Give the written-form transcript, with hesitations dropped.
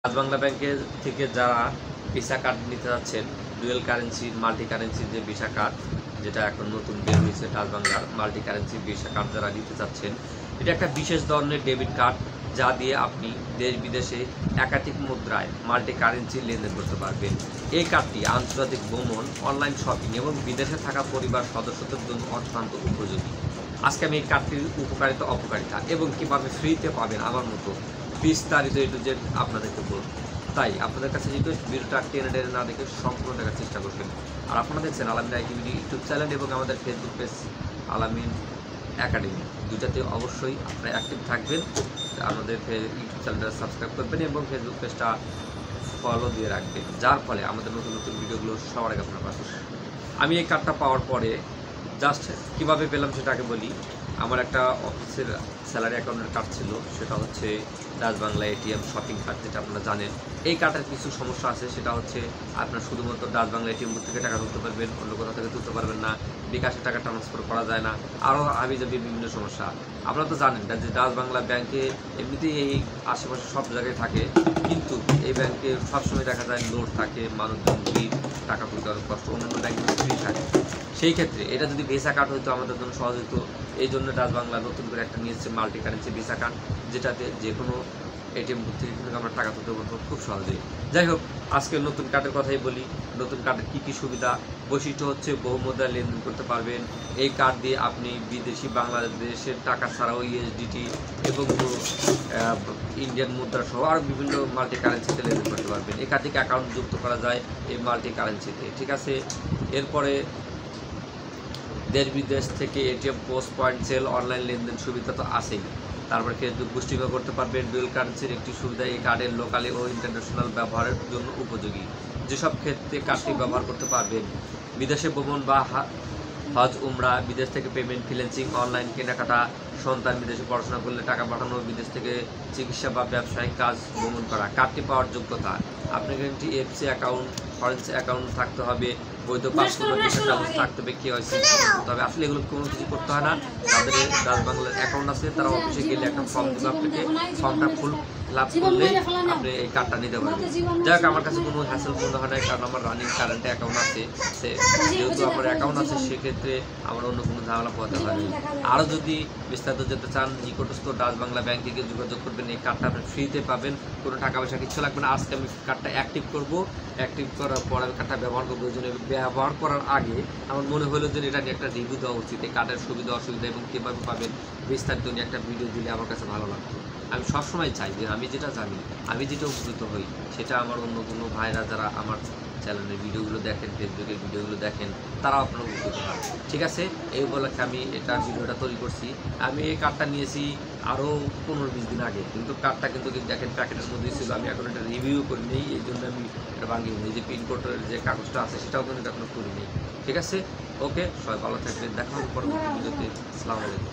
Dutch Bangla ব্যাংকের থেকে যারা ভিসা কার্ড নিতে যাচ্ছেন, ডুয়েল কারেন্সি মাল্টি কারেন্সির যে ভিসা কার্ড, যেটা এখন নতুন বের হয়েছে ডাচ বাংলার মাল্টি কারেন্সি ভিসা কার্ড যারা নিতে চাচ্ছেন, এটা একটা বিশেষ ধরনের ডেবিট কার্ড যা দিয়ে আপনি দেশ বিদেশে একাধিক মুদ্রায় মাল্টি কারেন্সি লেনদেন করতে পারবেন। এই কার্ডটি আন্তর্জাতিক ভ্রমণ, অনলাইন শপিং এবং বিদেশে থাকা পরিবার সদস্যদের জন্য অত্যন্ত উপযোগী। আজকে আমি এই কার্ডটির উপকারিতা, অপকারিতা এবং কীভাবে ফ্রিতে পাবেন আমার মতো বিস্তারিত এ টু জেড আপনাদেরকে বলব। তাই আপনাদের কাছে রিকোয়েস্ট, ভিডিওটা টেনে না দেখে সম্পূর্ণ দেখার চেষ্টা করবেন। আর আপনারা দেখছেন আলামিন আইটিভি ইউটিউব চ্যানেল এবং আমাদের ফেসবুক পেজ আলামিন একাডেমি, দুটাতে অবশ্যই আপনারা অ্যাক্টিভ থাকবেন। আমাদের ইউটিউব চ্যানেলটা সাবস্ক্রাইব করবেন এবং ফেসবুক পেজটা ফলো দিয়ে রাখবেন, যার ফলে আমাদের নতুন নতুন ভিডিওগুলো সবার আগে আপনারা পাবেন। আমি এই কার্ডটা পাওয়ার পরে জাস্ট কীভাবে পেলাম সেটাকে বলি। আমার একটা অফিসের স্যালারি অ্যাকাউন্টের কার্ড ছিল, সেটা হচ্ছে Dutch Bangla ATM shopping card, যেটা আপনারা জানেন। এই কার্ডের কিছু সমস্যা আছে, সেটা হচ্ছে আপনার শুধুমাত্র ডাচ বাংলা এটিএম থেকে টাকা তুলতে পারবেন, অন্য কোথাও থেকে তুলতে পারবেন না, বিকাশে টাকা ট্রান্সফার করা যায় না, আরও হাবিজাবি বিভিন্ন সমস্যা। আপনারা তো জানেন যে ডাচ বাংলা ব্যাংকে এমনিতেই এই আশেপাশে সব জায়গায় থাকে, কিন্তু এই ব্যাংকে সবসময় দেখা যায় লোড থাকে, মানুষজন ভিড়, টাকা তুলতে অনেক কষ্ট, অন্যান্য ব্যাংকে ফ্রি থাকে। সেই ক্ষেত্রে এটা যদি ভিসা কার্ড হতো আমাদের জন্য সহজ হতো। এই জন্য ডাচ বাংলা নতুন করে একটা নিয়েছে মাল্টি কারেন্সি ভিসা কার্ড, যেটাতে যে কোনো এটিএম বুথ থেকে কিন্তু আমরা টাকা তুলতে পারবো খুব সহজেই। যাই হোক, আজকে নতুন কার্ডের কথাই বলি। নতুন কার্ডের কী কী সুবিধা, বৈশিষ্ট্য হচ্ছে বহুমুদ্রা লেনদেন করতে পারবেন। এই কার্ড দিয়ে আপনি বিদেশি বাংলাদেশের টাকা ছাড়াও ইউএসডিটি এবং ইন্ডিয়ান মুদ্রা সহ আরও বিভিন্ন মাল্টি কারেন্সিতে লেনদেন করতে পারবেন। একাধিক অ্যাকাউন্ট যুক্ত করা যায় এই মাল্টি কারেন্সিতে, ঠিক আছে। এরপরে দেশ বিদেশ থেকে ATM, post point sale, online লেনদেন সুবিধা তো আছেই। তারপরে ফেসবুক বুস্টিংও করতে পারবেন। ডুয়েল কারেন্সির একটি সুবিধা, এই কার্ডের লোকালি ও ইন্টারন্যাশনাল ব্যবহারের জন্য উপযোগী। যেসব ক্ষেত্রে কার্ডটি ব্যবহার করতে পারবেন: বিদেশে ভ্রমণ বা হজ, উমরা, বিদেশ থেকে পেমেন্ট, ফ্রিল্যান্সিং, অনলাইন কেনাকাটা, সন্তান বিদেশে পড়াশোনা করলে টাকা পাঠানো, বিদেশ থেকে চিকিৎসা বা ব্যবসায়িক কাজ ভ্রমণ করা। কার্ডটি পাওয়ার যোগ্যতা: আপনার একটি এফসি অ্যাকাউন্ট, ফরেন্স অ্যাকাউন্ট থাকতে হবে, বৈধ পাসপোর্ট থাকতে হবে, কেওয়াইসি করতে হবে। আসলে এগুলো কোনো কিছু করতে হয় না। যাদের ডাচ বাংলার অ্যাকাউন্ট আছে তারা অফিসে গেলে একটা ফর্ম দেবে আপনাকে, ফর্মটা ফিল আপ করলে আপনি এই কার্ডটা নিতে পারবেন। যাই হোক, আমার কাছে কোনো হ্যাসেল মনে হয় না, কারণ আমার রানিং কারেন্ট অ্যাকাউন্ট আছে। যেহেতু আমার অ্যাকাউন্ট আছে, সেক্ষেত্রে আমার অন্য কোনো ঝামেলা পোহাতে হয়নি। আরও যদি বিস্তারিত যেতে চান, নিকটস্থ ডাচ বাংলা ব্যাংকে গিয়ে যোগাযোগ করবেন। এই কার্ডটা আপনি ফ্রিতে পাবেন, কোনো টাকা পয়সা কিচ্ছু লাগবে না। আজকে আমি কার্ডটা অ্যাক্টিভ করব, অ্যাক্টিভ করার পর আমি কার্ডটা ব্যবহার করবো। ওই জন্য ব্যবহার করার আগে আমার মনে হলো যে এটা নিয়ে একটা রিভিউ দেওয়া উচিত। এই কার্ডের সুবিধা অসুবিধা এবং কীভাবে পাবেন বিস্তারিত নিয়ে একটা ভিডিও দিলে আমার কাছে ভালো লাগতো। আমি সবসময় চাই যে আমি যেটা জানি, আমি যেটা উপকৃত হই, সেটা আমার অন্য কোনো ভাইরা যারা আমার চ্যানেলের ভিডিওগুলো দেখেন, ফেসবুকের ভিডিওগুলো দেখেন, তারাও আপনার উপকৃত হয়। ঠিক আছে, এই উপলক্ষে আমি এটা ভিডিওটা তৈরি করছি। আমি এই কার্ডটা নিয়েছি আরও 15-20 দিন আগে, কিন্তু কার্ডটা কিন্তু দেখেন প্যাকেটের মধ্যেই ছিল। আমি এখন এটা রিভিউ করি নেই, এই জন্য আমি এটা ভাঙিয়ে নিই। যে পিনকোডের যে কাগজটা আছে সেটাও কিন্তু এখনো করি নেই। ঠিক আছে, ওকে, সবাই ভালো থাকবেন, দেখা হবে পরবর্তী ভিডিওতে। আসসালামু আলাইকুম।